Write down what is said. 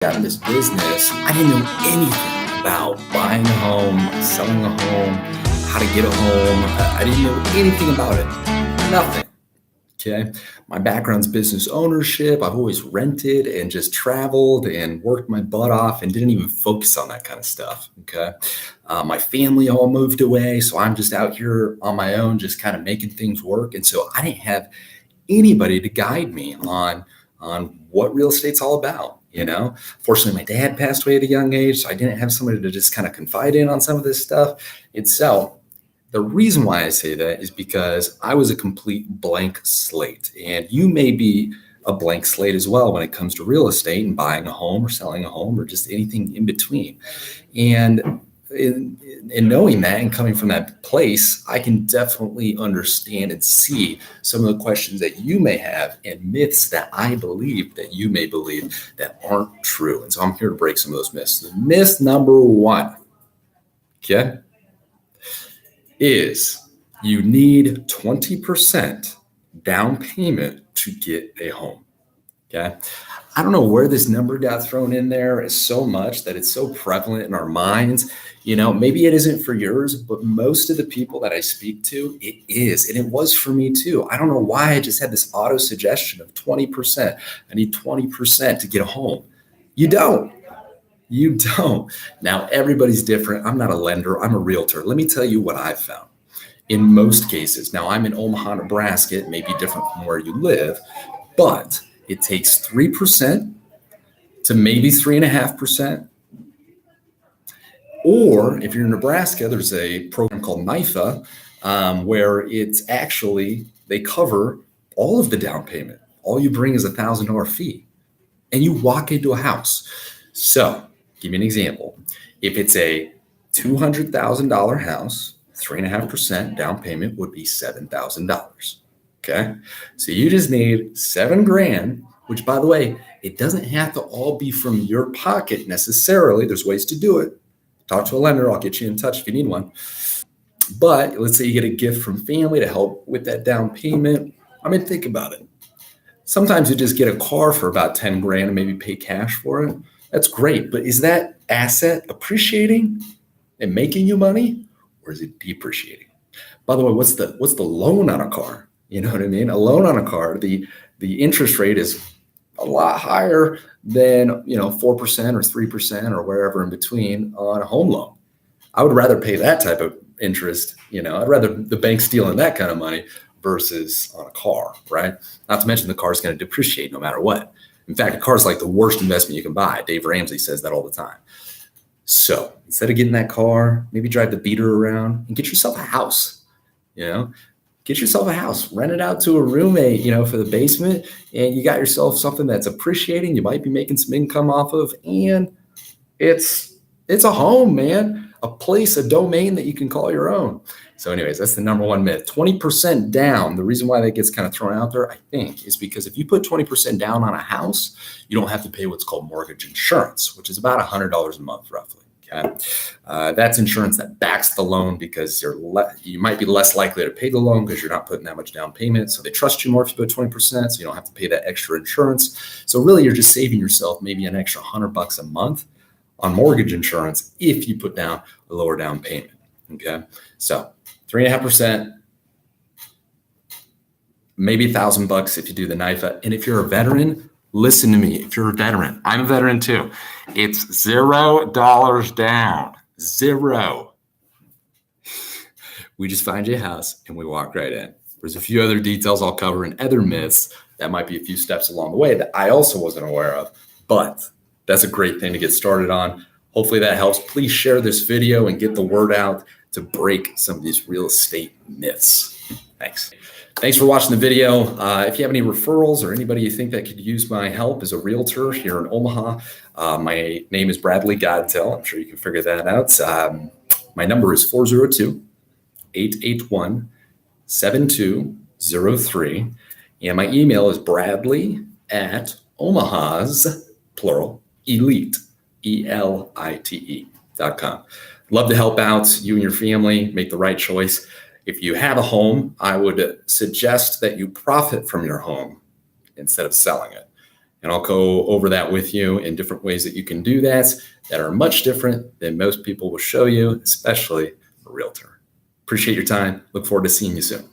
got in this business, I didn't know anything about buying a home, selling a home, how to get a home. I didn't know anything about it. Nothing. Okay. My background's business ownership. I've always rented and just traveled and worked my butt off and didn't even focus on that kind of stuff. Okay. My family all moved away. So I'm just out here on my own, just kind of making things work. And so I didn't have anybody to guide me on what real estate's all about. Fortunately, my dad passed away at a young age, so I didn't have somebody to just kind of confide in on some of this stuff. And so the reason why I say that is because I was a complete blank slate, and you may be a blank slate as well when it comes to real estate and buying a home or selling a home or just anything in between. And in knowing that and coming from that place, I can definitely understand and see some of the questions that you may have and myths that I believe that you may believe that aren't true. And so I'm here to break some of those myths. Myth number one, okay, is you need 20% down payment to get a home. Okay. I don't know where this number got thrown in there so much that it's so prevalent in our minds. Maybe it isn't for yours, but most of the people that I speak to, it is. And it was for me too. I don't know why I just had this auto suggestion of 20%. I need 20% to get a home. You don't. Now, everybody's different. I'm not a lender. I'm a realtor. Let me tell you what I've found. In most cases, now I'm in Omaha, Nebraska. It may be different from where you live, but it takes 3% to maybe 3.5%. Or if you're in Nebraska, there's a program called NIFA where it's actually, they cover all of the down payment. All you bring is a $1,000 fee and you walk into a house. So give me an example. If it's a $200,000 house, 3.5% down payment would be $7,000. Okay. So you just need $7,000, which, by the way, it doesn't have to all be from your pocket necessarily. There's ways to do it. Talk to a lender. I'll get you in touch if you need one. But let's say you get a gift from family to help with that down payment. Think about it. Sometimes you just get a car for about $10,000 and maybe pay cash for it. That's great. But is that asset appreciating and making you money, or is it depreciating? By the way, what's the loan on a car? You know what I mean? A loan on a car, the interest rate is a lot higher than 4% or 3% or wherever in between on a home loan. I would rather pay that type of interest. I'd rather the bank stealing that kind of money versus on a car, right? Not to mention the car is going to depreciate no matter what. In fact, a car is like the worst investment you can buy. Dave Ramsey says that all the time. So instead of getting that car, maybe drive the beater around and get yourself a house. Get yourself a house, rent it out to a roommate, for the basement, and you got yourself something that's appreciating. You might be making some income off of, and it's a home, man, a place, a domain that you can call your own. So anyways, that's the number one myth. 20% down. The reason why that gets kind of thrown out there, I think, is because if you put 20% down on a house, you don't have to pay what's called mortgage insurance, which is about $100 a month, roughly. Okay. That's insurance that backs the loan because you might be less likely to pay the loan because you're not putting that much down payment. So they trust you more if you put 20%, so you don't have to pay that extra insurance. So really, you're just saving yourself maybe an extra $100 a month on mortgage insurance if you put down a lower down payment. Okay. So 3.5%, maybe $1,000 if you do the NIFA. And if you're a veteran, listen to me. If you're a veteran, I'm a veteran too. It's $0 down. Zero. We just find you a house and we walk right in. There's a few other details I'll cover and other myths that might be a few steps along the way that I also wasn't aware of, but that's a great thing to get started on. Hopefully that helps. Please share this video and get the word out to break some of these real estate myths. Thanks for watching the video. If you have any referrals or anybody you think that could use my help as a realtor here in Omaha, my name is Bradley Godtel. I'm sure you can figure that out. My number is 402-881-7203. And my email is bradley@omahas, plural, elite, elite.com. Love to help out you and your family make the right choice. If you have a home, I would suggest that you profit from your home instead of selling it. And I'll go over that with you in different ways that you can do that are much different than most people will show you, especially a realtor. Appreciate your time. Look forward to seeing you soon.